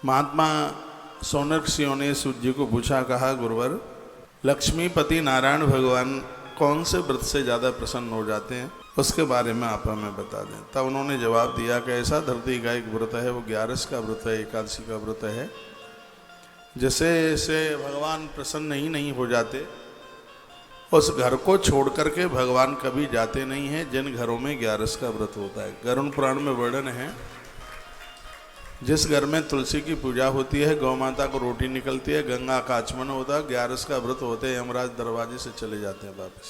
महात्मा सौनक सिंह ने सूर्य जी को पूछा, कहा गुरुवर लक्ष्मीपति नारायण भगवान कौन से व्रत से ज़्यादा प्रसन्न हो जाते हैं, उसके बारे में आप हमें बता दें। तब उन्होंने जवाब दिया कि ऐसा धरती का एक व्रत है, वो 11 का व्रत है, एकादशी का व्रत है, जिससे से भगवान प्रसन्न ही नहीं हो जाते। उस घर को छोड़ करके भगवान कभी जाते नहीं हैं जिन घरों में 11 का व्रत होता है। गरुड़ पुराण में वर्णन है, जिस घर में तुलसी की पूजा होती है, गौ माता को रोटी निकलती है, गंगा का आचमन होता है, 11 का व्रत होते हैं, यमराज दरवाजे से चले जाते हैं वापस,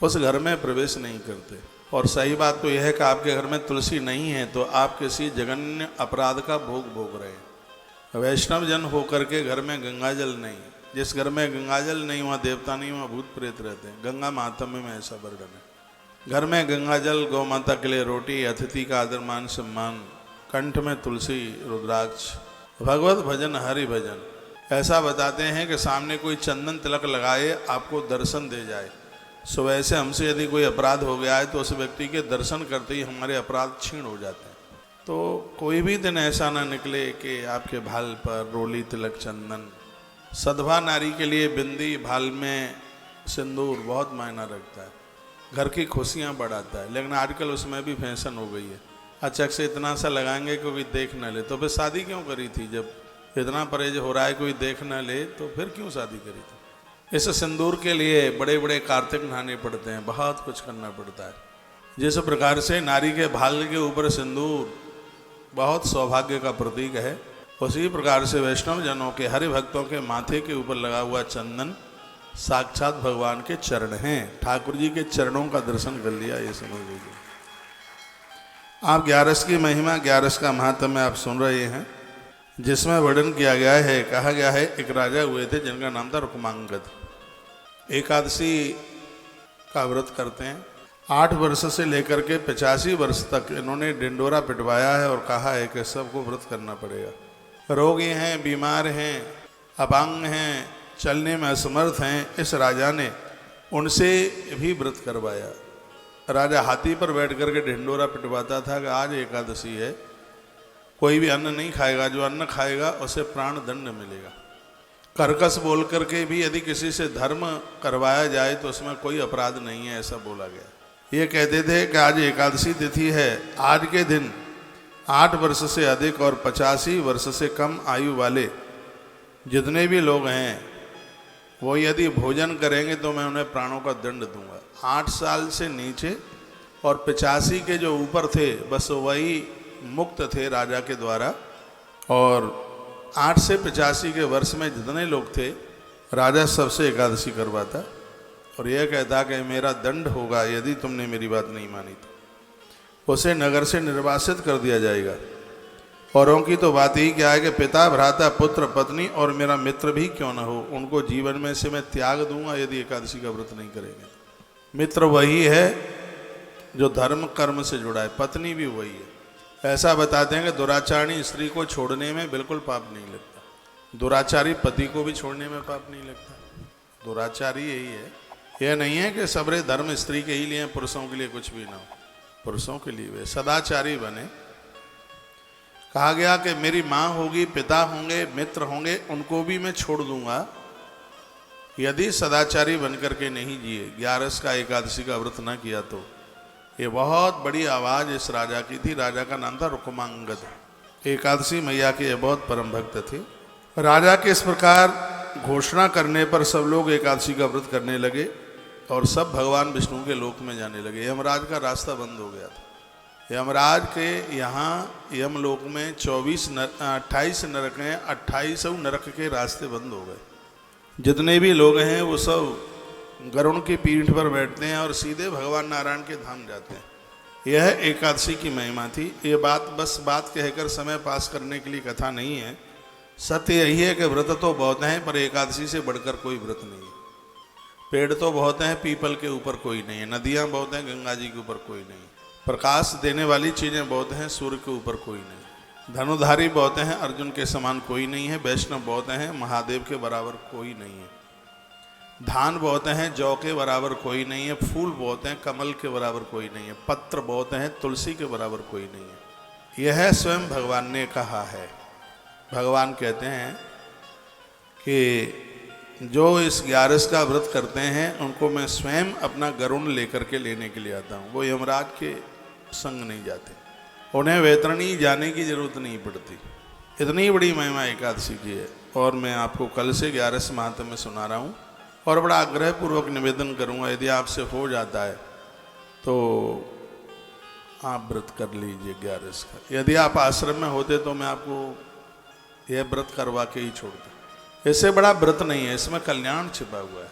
उस घर में प्रवेश नहीं करते। और सही बात तो यह है कि आपके घर में तुलसी नहीं है तो आप किसी जघन्य अपराध का भोग भोग रहे हैं। वैष्णव जन होकर के घर में गंगाजल नहीं, जिस घर में गंगाजल नहीं वहाँ देवता नहीं, वहाँ भूत प्रेत रहते हैं। गंगा महात्म्य में ऐसा वर्णन है। घर में गंगाजल, गौ माता के लिए रोटी, अतिथि का आदर मान सम्मान, कंठ में तुलसी रुद्राक्ष, भगवत भजन हरि भजन। ऐसा बताते हैं कि सामने कोई चंदन तिलक लगाए आपको दर्शन दे जाए। सुबह से हमसे यदि कोई अपराध हो गया है तो उस व्यक्ति के दर्शन करते ही हमारे अपराध क्षीण हो जाते हैं। तो कोई भी दिन ऐसा ना निकले कि आपके भाल पर रोली तिलक चंदन। सधवा नारी के लिए बिंदी, भाल में सिंदूर बहुत मायना रखता है, घर की खुशियाँ बढ़ाता है। लेकिन आजकल उसमें भी फैशन हो गई है, अचक से इतना सा लगाएंगे कि कोई देख न ले। तो फिर शादी क्यों करी थी? जब इतना परहेज हो रहा है कोई देख न ले तो फिर क्यों शादी करी थी? इस सिंदूर के लिए बड़े बड़े कार्तिक नहाने पड़ते हैं, बहुत कुछ करना पड़ता है। जिस प्रकार से नारी के भाल के ऊपर सिंदूर बहुत सौभाग्य का प्रतीक है, उसी प्रकार से वैष्णव जनों के, हरि भक्तों के माथे के ऊपर लगा हुआ चंदन साक्षात भगवान के चरण हैं। ठाकुर जी के चरणों का दर्शन कर लिया, ये समझ लीजिए आप। 11 की महिमा, 11 का महात्म्य आप सुन रहे हैं, जिसमें वर्णन किया गया है। कहा गया है एक राजा हुए थे जिनका नाम था रुक्मांगद। एकादशी का व्रत करते हैं। 8 वर्ष से लेकर के 85 वर्ष तक इन्होंने डिंडोरा पिटवाया है और कहा है कि सबको व्रत करना पड़ेगा। रोगी हैं, बीमार हैं, अपांग हैं, चलने में असमर्थ हैं, इस राजा ने उनसे भी व्रत करवाया। राजा हाथी पर बैठ करके ढिंडोरा पिटवाता था कि आज एकादशी है, कोई भी अन्न नहीं खाएगा, जो अन्न खाएगा उसे प्राण दंड मिलेगा। कर्कश बोल करके भी यदि किसी से धर्म करवाया जाए तो उसमें कोई अपराध नहीं है, ऐसा बोला गया। ये कहते थे कि आज एकादशी तिथि है, आज के दिन 8 वर्ष से अधिक और 85 वर्ष से कम आयु वाले जितने भी लोग हैं वो यदि भोजन करेंगे तो मैं उन्हें प्राणों का दंड दूंगा। 8 साल से नीचे और 85 के जो ऊपर थे बस वही मुक्त थे राजा के द्वारा। और 8 से 85 के वर्ष में जितने लोग थे राजा सबसे एकादशी करवाता और यह कहता कि मेरा दंड होगा यदि तुमने मेरी बात नहीं मानी तो उसे नगर से निर्वासित कर दिया जाएगा। औरों की तो बात ही क्या है कि पिता, भ्राता, पुत्र, पत्नी और मेरा मित्र भी क्यों न हो, उनको जीवन में से मैं त्याग दूंगा यदि एकादशी का व्रत नहीं करेंगे। मित्र वही है जो धर्म कर्म से जुड़ा है, पत्नी भी वही है। ऐसा बताते हैं कि दुराचारी स्त्री को छोड़ने में बिल्कुल पाप नहीं लगता, दुराचारी पति को भी छोड़ने में पाप नहीं लगता। दुराचारी यही है, यह नहीं है कि सबरे धर्म स्त्री के ही लिए, पुरुषों के लिए कुछ भी ना हो। पुरुषों के लिए वे सदाचारी बने। कहा गया कि मेरी माँ होगी, पिता होंगे, मित्र होंगे, उनको भी मैं छोड़ दूंगा यदि सदाचारी बनकर के नहीं जिए, 11 का एकादशी का व्रत न किया तो। ये बहुत बड़ी आवाज़ इस राजा की थी। राजा का नाम था रुक्मांगद। एकादशी मैया के ये बहुत परम भक्त थे। राजा के इस प्रकार घोषणा करने पर सब लोग एकादशी का व्रत करने लगे और सब भगवान विष्णु के लोक में जाने लगे। यमराज का रास्ता बंद हो गया था। यमराज के यहाँ यमलोक में 28 नरक हैं, 28 नरक के रास्ते बंद हो गए। जितने भी लोग हैं वो सब गरुड़ की पीठ पर बैठते हैं और सीधे भगवान नारायण के धाम जाते हैं। यह एकादशी की महिमा थी। ये बात बस बात कहकर समय पास करने के लिए कथा नहीं है। सत्य यही है कि व्रत तो बहुत हैं पर एकादशी से बढ़कर कोई व्रत नहीं है। पेड़ तो बहुत हैं, पीपल के ऊपर कोई नहीं है। नदियाँ बहुत हैं, गंगा जी के ऊपर कोई नहीं। प्रकाश देने वाली चीज़ें बहुत हैं, सूर्य के ऊपर कोई नहीं। धनुधारी बहुत हैं, अर्जुन के समान कोई नहीं है। वैष्णव बहुत हैं, महादेव के बराबर कोई नहीं है। धान बहुत हैं, जौ के बराबर कोई नहीं है। फूल बहुत हैं, कमल के बराबर कोई नहीं है। पत्र बहुत हैं, तुलसी के बराबर कोई नहीं है। यह स्वयं भगवान ने कहा है। भगवान कहते हैं कि जो इस 11 का व्रत करते हैं उनको मैं स्वयं अपना गरुण लेकर के लेने के लिए आता हूँ। वो यमराज के संग नहीं जाते, उन्हें वैतरणी जाने की जरूरत नहीं पड़ती। इतनी बड़ी महिमा एकादशी की है। और मैं आपको कल से 11 महात्म्य में सुना रहा हूँ और बड़ा आग्रहपूर्वक निवेदन करूँगा, यदि आपसे हो जाता है तो आप व्रत कर लीजिए 11 का। यदि आप आश्रम में होते तो मैं आपको यह व्रत करवा के ही छोड़ता। ऐसे बड़ा व्रत नहीं है, इसमें कल्याण छिपा हुआ है।